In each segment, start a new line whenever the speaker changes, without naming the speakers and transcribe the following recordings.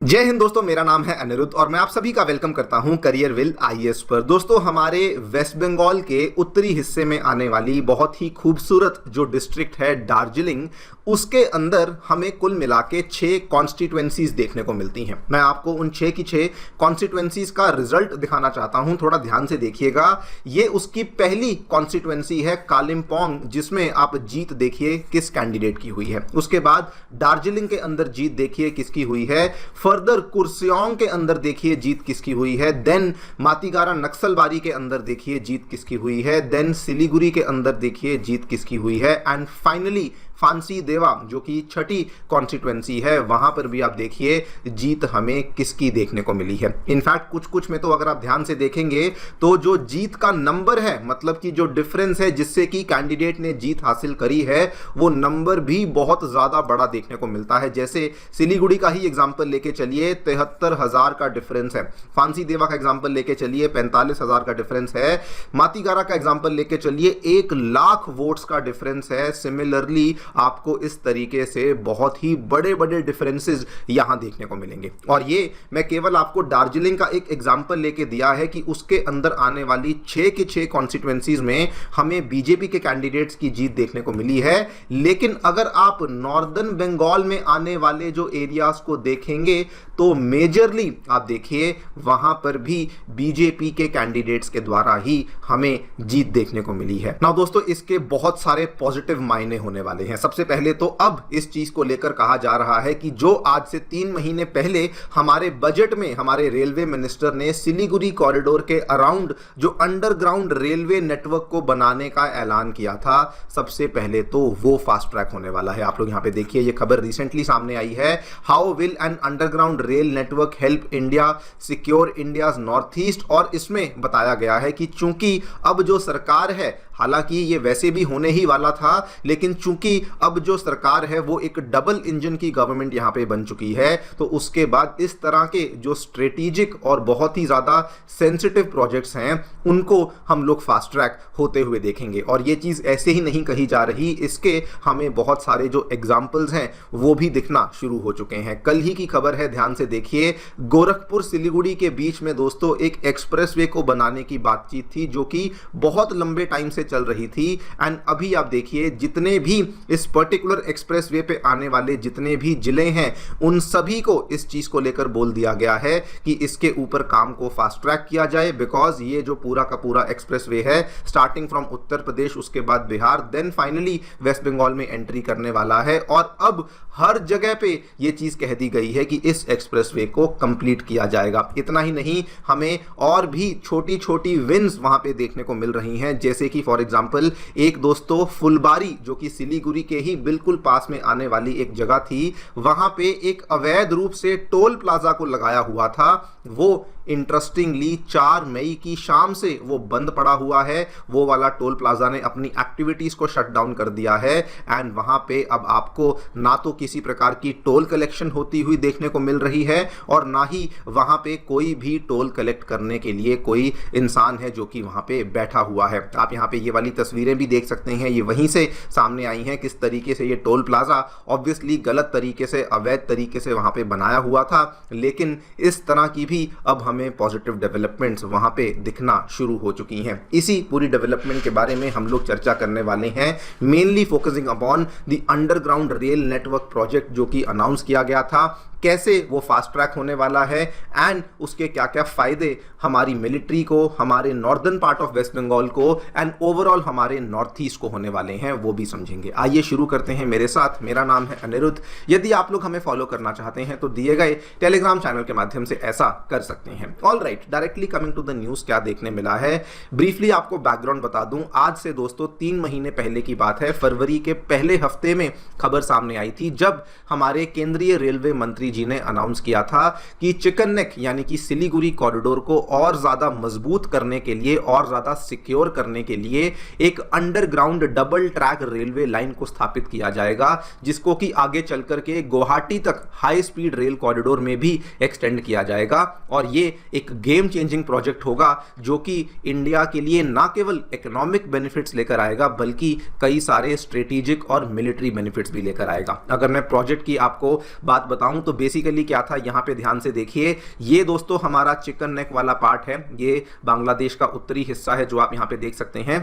जय हिंद दोस्तों, मेरा नाम है अनिरुद्ध और मैं आप सभी का वेलकम करता हूं करियर विल आईएएस पर। दोस्तों, हमारे वेस्ट बंगाल के उत्तरी हिस्से में आने वाली बहुत ही खूबसूरत जो डिस्ट्रिक्ट है दार्जिलिंग, उसके अंदर हमें कुल मिला के 6 कॉन्स्टिट्यूएंसीज देखने को मिलती हैं। मैं आपको उन 6 की 6 कॉन्स्टिट्यूएंसीज का रिजल्ट दिखाना चाहता हूं, थोड़ा ध्यान से देखिएगा। ये उसकी पहली कॉन्स्टिट्यूएंसी है कालिम्पोंग, जिसमें आप जीत देखिए किस कैंडिडेट की हुई है। उसके बाद दार्जिलिंग के अंदर जीत देखिए किसकी हुई है। फर्दर कुर्सियोंग के अंदर देखिए जीत किसकी हुई है। देन मातीगारा नक्सलबारी के अंदर देखिए जीत किसकी हुई है। देन सिलीगुड़ी के अंदर देखिए जीत किसकी हुई है। एंड फाइनली फांसी देवा, जो कि छठी कॉन्स्टिट्यूएंसी है, वहां पर भी आप देखिए जीत हमें किसकी देखने को मिली है। इनफैक्ट कुछ कुछ में तो अगर आप ध्यान से देखेंगे तो जो जीत का नंबर है, मतलब कि जो डिफरेंस है जिससे कि कैंडिडेट ने जीत हासिल करी है, वो नंबर भी बहुत ज्यादा बड़ा देखने को मिलता है। जैसे सिलीगुड़ी का ही एग्जाम्पल लेके चलिए, 73,000 का डिफरेंस है। फांसी देवा का एग्जाम्पल लेके चलिए, 45,000 का डिफरेंस है। मातीगारा का एग्जाम्पल लेके चलिए, 1,00,000 वोट्स का डिफरेंस है। सिमिलरली आपको इस तरीके से बहुत ही बड़े बड़े डिफरेंसेस यहां देखने को मिलेंगे। और ये मैं केवल आपको दार्जिलिंग का एक एग्जांपल लेके दिया है कि उसके अंदर आने वाली 6 के 6 कॉन्स्टिट्यूएंसीज में हमें बीजेपी के कैंडिडेट्स की जीत देखने को मिली है। लेकिन अगर आप नॉर्दर्न बंगाल में आने वाले जो एरियाज को देखेंगे तो मेजरली आप देखिए वहां पर भी बीजेपी के कैंडिडेट्स के द्वारा ही हमें जीत देखने को मिली है। ना दोस्तों, इसके बहुत सारे पॉजिटिव मायने होने वाले हैं। सबसे पहले तो अब इस चीज को लेकर कहा जा रहा है कि जो आज से 3 महीने पहले हमारे बजट में हमारे रेलवे मिनिस्टर ने सिलीगुड़ी कॉरिडोर के अराउंड जो अंडरग्राउंड रेलवे नेटवर्क को बनाने का ऐलान किया था, सबसे पहले तो वो फास्ट ट्रैक होने वाला है। आप लोग यहां पे देखिए, ये खबर रिसेंटली सामने आई है। How will an underground rail network help India secure India's north east. और इसमें बताया गया है कि चूंकि अब जो सरकार है, हालांकि ये वैसे भी होने ही वाला था, लेकिन चूंकि अब जो सरकार है वो एक डबल इंजन की गवर्नमेंट यहां पे बन चुकी है, तो उसके बाद इस तरह के जो स्ट्रेटेजिक और बहुत ही ज्यादा सेंसिटिव प्रोजेक्ट्स हैं उनको हम लोग फास्ट ट्रैक होते हुए देखेंगे। और ये चीज ऐसे ही नहीं कही जा रही, इसके हमें बहुत सारे जो एग्जाम्पल्स हैं वो भी दिखना शुरू हो चुके हैं। कल ही की खबर है, ध्यान से देखिए। गोरखपुर सिलीगुड़ी के बीच में दोस्तों एक एक्सप्रेसवे को बनाने की बातचीत थी, जो कि बहुत लंबे टाइम से चल रही थी। एंड अभी आप देखिए जितने भी इस पर्टिकुलर एक्सप्रेसवे पे आने वाले जितने भी जिले हैं, उन सभी को इस चीज को लेकर बोल दिया गया है कि इसके ऊपर काम को फास्ट ट्रैक किया जाए। बिकॉज ये जो पूरा का पूरा एक्सप्रेसवे है, स्टार्टिंग फ्रॉम उत्तर प्रदेश, उसके बाद Bihar, then finally West Bengal में एंट्री करने वाला है। और अब हर जगह पे ये चीज कह दी गई है कि इस एक्सप्रेसवे को कंप्लीट किया जाएगा। इतना ही नहीं, हमें और भी छोटी छोटी विंस वहां पे देखने को मिल रही हैं। जैसे कि फॉर एग्जांपल एक दोस्तों फुलबारी, जो कि सिलीगुड़ी के ही बिल्कुल पास में आने वाली एक जगह थी, वहां पे एक अवैध रूप से टोल प्लाजा को लगाया हुआ था। वो इंटरेस्टिंगली 4 मई की शाम से वो बंद पड़ा हुआ है। वो वाला टोल प्लाजा ने अपनी एक्टिविटीज को शट डाउन कर दिया है। एंड वहां पे अब आपको ना तो किसी प्रकार की टोल कलेक्शन होती हुई देखने को मिल रही है, और ना ही वहां पे कोई भी टोल कलेक्ट करने के लिए कोई इंसान है जो कि वहां पे बैठा हुआ है। आप यहाँ पे ये वाली तस्वीरें भी देख सकते हैं, ये वहीं से सामने आई हैं किस तरीके से ये टोल प्लाजा ऑब्वियसली गलत तरीके से, अवैध तरीके से वहां पे बनाया हुआ था। लेकिन इस तरह की भी अब हमें पॉजिटिव डेवलपमेंट्स वहां पे दिखना शुरू हो चुकी हैं। इसी पूरी डेवलपमेंट के बारे में हम लोग चर्चा करने वाले हैं, mainly focusing upon the underground rail network project जो कि अनाउंस किया गया था, कैसे वो फास्ट ट्रैक होने वाला है एंड उसके क्या क्या फायदे हमारी मिलिट्री को, हमारे northern part of West Bengal को एंड ओवरऑल हमारे नॉर्थ ईस्ट को होने वाले हैं, वो भी समझेंगे। आइए शुरू करते हैं मेरे साथ। मेरा नाम है अनिरुद्ध। यदि आप लोग हमें फॉलो करना चाहते हैं तो दिए गए टेलीग्राम चैनल के माध्यम से ऐसा कर सकते हैं। All right, directly coming to the news, क्या देखने मिला है ब्रीफली आपको बैकग्राउंड बता दूं। आज से दोस्तों 3 महीने पहले की बात है, फरवरी के पहले हफ्ते में खबर सामने आई थी, जब हमारे केंद्रीय रेलवे मंत्री जी ने अनाउंस किया था कि चिकन नेक यानी कि सिलीगुड़ी कॉरिडोर को और ज्यादा मजबूत करने के लिए, और ज्यादा सिक्योर करने के लिए एक underground double track railway line को स्थापित किया जाएगा, जिसको कि आगे चल करके गुवाहाटी तक हाई स्पीड रेल कॉरिडोर में भी एक्सटेंड किया जाएगा। और ये एक गेम चेंजिंग प्रोजेक्ट होगा जो कि इंडिया के लिए ना केवल इकोनॉमिक बेनिफिट्स लेकर आएगा, बल्कि कई सारे स्ट्रेटेजिक और मिलिट्री बेनिफिट्स भी लेकर आएगा। अगर मैं प्रोजेक्ट की आपको बात बताऊं तो बेसिकली क्या था यहाँ पे ध्यान से देखिए, ये दोस्तों हमारा चिकन नेक वाला पार्ट है, ये बांग्लादेश का उत्तरी हिस्सा है जो आप यहाँ पे देख सकते हैं।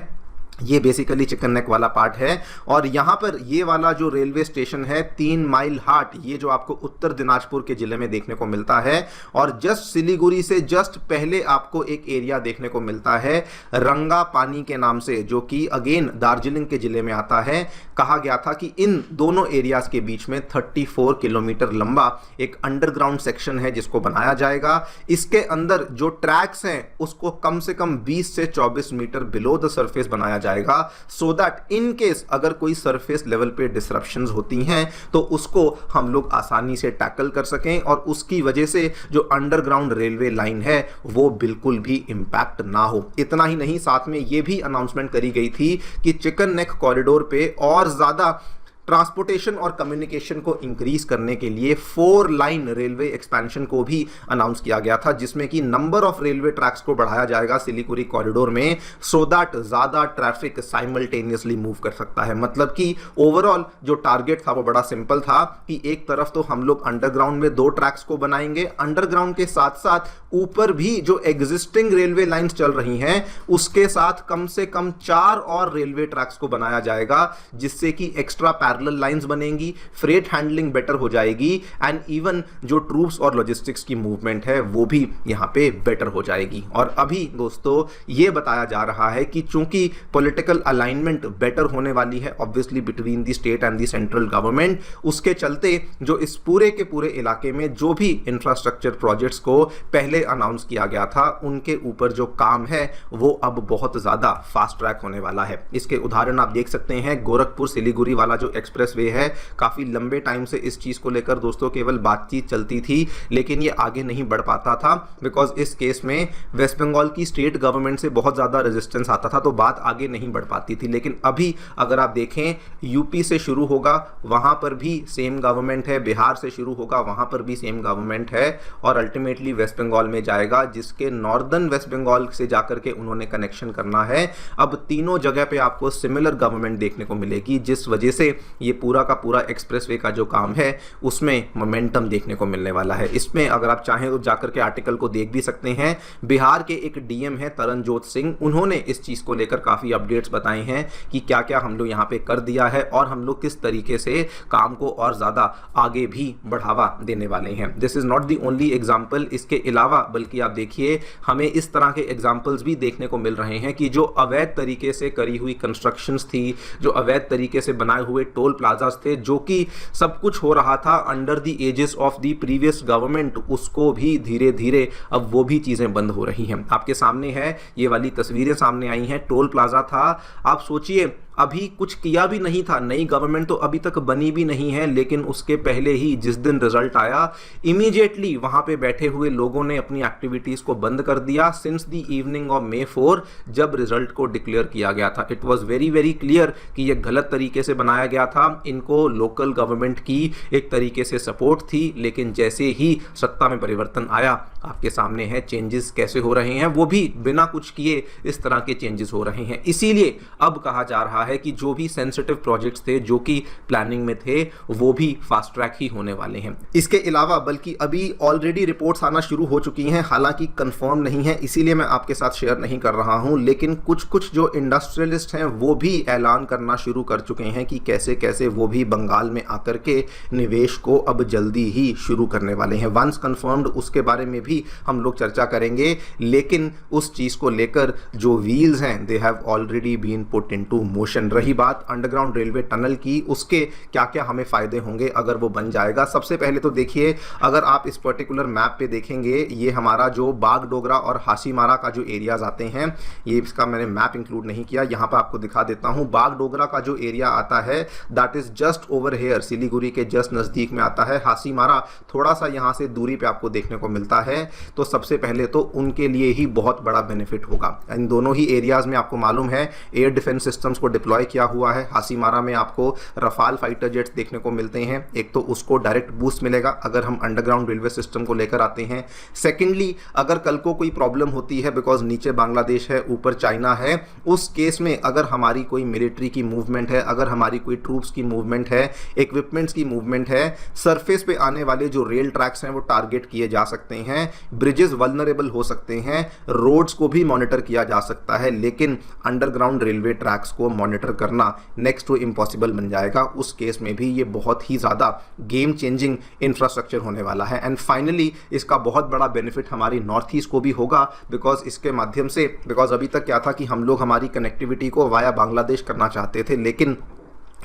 ये बेसिकली चिकन नेक वाला पार्ट है। और यहाँ पर ये वाला जो रेलवे स्टेशन है 3 माइल हाट, ये जो आपको उत्तर दिनाजपुर के जिले में देखने को मिलता है। और जस्ट सिलीगुड़ी से जस्ट पहले आपको एक एरिया देखने को मिलता है रंगा पानी के नाम से, जो कि अगेन दार्जिलिंग के जिले में आता है। कहा गया था कि इन दोनों एरियाज के बीच में 34 किलोमीटर लंबा एक अंडरग्राउंड सेक्शन है जिसको बनाया जाएगा। इसके अंदर जो ट्रैक्स हैं उसको कम से कम 20 से 24 मीटर बिलो द सरफेस बनाया जाएगा, सो दैट इन केस अगर कोई सरफेस लेवल पे डिसरप्शंस होती हैं तो उसको हम लोग आसानी से टैकल कर सकें और उसकी वजह से जो अंडरग्राउंड रेलवे लाइन है वो बिल्कुल भी इंपैक्ट ना हो। इतना ही नहीं, साथ में ये भी अनाउंसमेंट करी गई थी कि चिकन नेक कॉरिडोर पे और ज्यादा ट्रांसपोर्टेशन और कम्युनिकेशन को इंक्रीज करने के लिए 4 लाइन रेलवे एक्सपेंशन को भी अनाउंस किया गया था, जिसमें कि नंबर ऑफ रेलवे ट्रैक्स को बढ़ाया जाएगा सिलीगुड़ी कॉरिडोर में, सो दैट ज्यादा ट्रैफिक साइमल्टेनियसली मूव कर सकता है। मतलब कि ओवरऑल जो टारगेट था वो बड़ा सिंपल था कि एक तरफ तो हम लोग अंडरग्राउंड में 2 ट्रैक्स को बनाएंगे, अंडरग्राउंड के साथ साथ ऊपर भी जो एग्जिस्टिंग रेलवे लाइंस चल रही हैं उसके साथ कम से कम 4 और रेलवे ट्रैक्स को बनाया जाएगा, जिससे कि एक्स्ट्रा पैरेलल लाइंस बनेंगी, फ्रेट हैंडलिंग बेटर हो जाएगी एंड इवन जो ट्रूप्स और लॉजिस्टिक्स की मूवमेंट है वो भी यहां पे बेटर हो जाएगी। और अभी दोस्तों ये बताया जा रहा है कि चूंकि पॉलिटिकल अलाइनमेंट बेटर होने वाली है obviously between the state and the central government, उसके चलते जो इस पूरे के पूरे इलाके में जो भी इंफ्रास्ट्रक्चर प्रोजेक्ट्स को पहले अनाउंस किया गया था उनके ऊपर जो काम है वो अब बहुत ज्यादा फास्ट ट्रैक होने वाला है। इसके उदाहरण आप देख सकते हैं, गोरखपुर सिलीगुड़ी वाला जो एक्सप्रेसवे है, काफी लंबे टाइम से इस चीज को लेकर दोस्तों केवल बातचीत चलती थी, लेकिन ये आगे नहीं बढ़ पाता था बिकॉज इस केस में वेस्ट बंगाल की स्टेट गवर्नमेंट से बहुत ज्यादा रेजिस्टेंस आता था, तो बात आगे नहीं बढ़ पाती थी। लेकिन अभी अगर आप देखें, यूपी से शुरू होगा, वहां पर भी सेम गवर्नमेंट है, बिहार से शुरू होगा, वहां पर भी सेम गवर्नमेंट है, और अल्टीमेटली वेस्ट बंगाल में जाएगा, जिसके नॉर्दर्न वेस्ट बंगाल से जाकर के उन्होंने कनेक्शन करना है। अब तीनों जगह पे आपको सिमिलर गवर्नमेंट देखने को मिलेगी, जिस वजह से ये पूरा का पूरा एक्सप्रेसवे का जो काम है उसमें मोमेंटम देखने को मिलने वाला है। इसमें अगर आप चाहें तो जाकर के आर्टिकल को देख भी सकते हैं। बिहार के एक डीएम है तरनजोत सिंह, उन्होंने इस चीज को लेकर काफी अपडेट्स बताए हैं कि क्या क्या हम लोग यहाँ पे कर दिया है और हम लोग किस तरीके से काम को और ज्यादा आगे भी बढ़ावा देने वाले हैं। This is not the only example, इसके अलावा बल्कि आप देखिए हमें इस तरह के एग्जाम्पल्स भी देखने को मिल रहे हैं कि जो अवैध तरीके से करी हुई कंस्ट्रक्शंस थी, जो अवैध तरीके से बनाए हुए टोल प्लाजास थे, जो कि सब कुछ हो रहा था under the aegis of the previous government, उसको भी धीरे धीरे अब वो भी चीजें बंद हो रही हैं। आपके सामने है, ये वाली तस्वीरें सामने आई हैं, टोल प्लाजा था। आप सोचिए अभी कुछ किया भी नहीं था, नई गवर्नमेंट तो अभी तक बनी भी नहीं है, लेकिन उसके पहले ही जिस दिन रिजल्ट आया इमीडिएटली वहां पे बैठे हुए लोगों ने अपनी एक्टिविटीज को बंद कर दिया since the evening of May 4 जब रिजल्ट को डिक्लेयर किया गया था। It was very very clear कि ये गलत तरीके से बनाया गया था, इनको लोकल गवर्नमेंट की एक तरीके से सपोर्ट थी, लेकिन जैसे ही सत्ता में परिवर्तन आया आपके सामने है चेंजेस कैसे हो रहे हैं, वो भी बिना कुछ किए इस तरह के चेंजेस हो रहे हैं। इसीलिए अब कहा जा रहा है कि जो भी सेंसिटिव प्रोजेक्ट्स थे, जो कि प्लानिंग में थे, वो भी फास्ट ट्रैक ही होने वाले हैं। इसके अलावा बल्कि अभी ऑलरेडी रिपोर्ट्स आना शुरू हो चुकी हैं, हालांकि कंफर्म नहीं है इसीलिए मैं आपके साथ शेयर नहीं कर रहा हूं, लेकिन कुछ कुछ जो इंडस्ट्रियलिस्ट हैं वो भी ऐलान करना शुरू कर चुके हैं कि कैसे कैसे वो भी बंगाल में आकर के निवेश को अब जल्दी ही शुरू करने वाले हैं। वंस कंफर्म्ड उसके बारे में भी हम लोग चर्चा करेंगे, लेकिन उस चीज को लेकर जो व्हील्स हैं they have already been put into motion. रही बात अंडरग्राउंड रेलवे टनल की, उसके क्या क्या हमें फायदे होंगे अगर वो बन जाएगा। सबसे पहले तो देखिए, अगर आप इस पर्टिकुलर मैप पे देखेंगे, ये हमारा जो बागडोगरा और हासीमारा का जो एरियाज आते हैं, ये इसका मैंने मैप इंक्लूड नहीं किया, यहां पर आपको दिखा देता हूं। बागडोगरा का जो एरिया आता है that is just over here, Siliguri के जस्ट नजदीक में आता है। हासीमारा थोड़ा सा यहां से दूरी पे आपको देखने को मिलता है। तो सबसे पहले तो उनके लिए ही बहुत बड़ा बेनिफिट होगा। इन दोनों ही एरियाज में आपको मालूम है एयर डिफेंस सिस्टम्स को डिप्लॉय किया हुआ है। हासीमारा में आपको रफाल फाइटर जेट्स देखने को मिलते हैं। एक तो उसको डायरेक्ट बूस्ट मिलेगा अगर हम अंडरग्राउंड रेलवे सिस्टम को लेकर आते हैं। सेकेंडली, अगर कल को कोई प्रॉब्लम होती है, बिकॉज नीचे बांग्लादेश है, ऊपर चाइना है, उस केस में अगर हमारी कोई मिलिट्री की मूवमेंट है, अगर हमारी कोई ट्रूप्स की मूवमेंट है, इक्विपमेंट्स की मूवमेंट है, सरफेस पे आने वाले जो रेल ट्रैक्स हैं वो टारगेट किए जा सकते हैं, ब्रिजेस वल्नरेबल हो सकते हैं, रोड्स को भी मॉनिटर किया जा सकता है, लेकिन अंडरग्राउंड रेलवे ट्रैक्स को मॉनिटर करना नेक्स्ट टू इम्पॉसिबल बन जाएगा। उस केस में भी ये बहुत ही ज़्यादा गेम चेंजिंग इंफ्रास्ट्रक्चर होने वाला है। एंड फाइनली इसका बहुत बड़ा बेनिफिट हमारी नॉर्थ ईस्ट को भी होगा, बिकॉज इसके माध्यम से, बिकॉज अभी तक क्या था कि हम लोग हमारी कनेक्टिविटी को वाया बांग्लादेश करना चाहते थे, लेकिन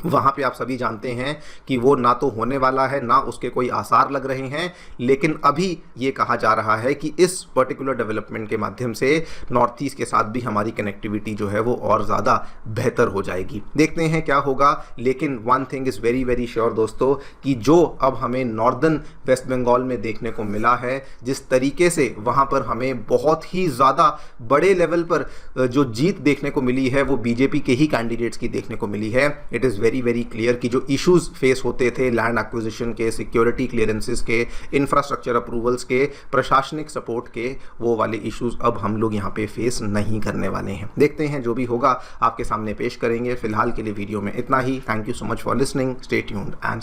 वहाँ पे आप सभी जानते हैं कि वो ना तो होने वाला है, ना उसके कोई आसार लग रहे हैं। लेकिन अभी ये कहा जा रहा है कि इस पर्टिकुलर डेवलपमेंट के माध्यम से नॉर्थ ईस्ट के साथ भी हमारी कनेक्टिविटी जो है वो और ज़्यादा बेहतर हो जाएगी। देखते हैं क्या होगा, लेकिन one thing is very very sure दोस्तों, कि जो अब हमें नॉर्दर्न वेस्ट बंगाल में देखने को मिला है, जिस तरीके से वहाँ पर हमें बहुत ही ज़्यादा बड़े लेवल पर जो जीत देखने को मिली है वो बीजेपी के ही कैंडिडेट्स की देखने को मिली है। It is very very clear कि जो इश्यूज फेस होते थे लैंड एक्विजिशन के, सिक्योरिटी क्लियरेंसेस के, इंफ्रास्ट्रक्चर अप्रूवल्स के, प्रशासनिक सपोर्ट के, वो वाले इश्यूज अब हम लोग यहाँ पे फेस नहीं करने वाले हैं। देखते हैं, जो भी होगा आपके सामने पेश करेंगे। फिलहाल के लिए वीडियो में इतना ही। Thank you so much for listening. Stay tuned and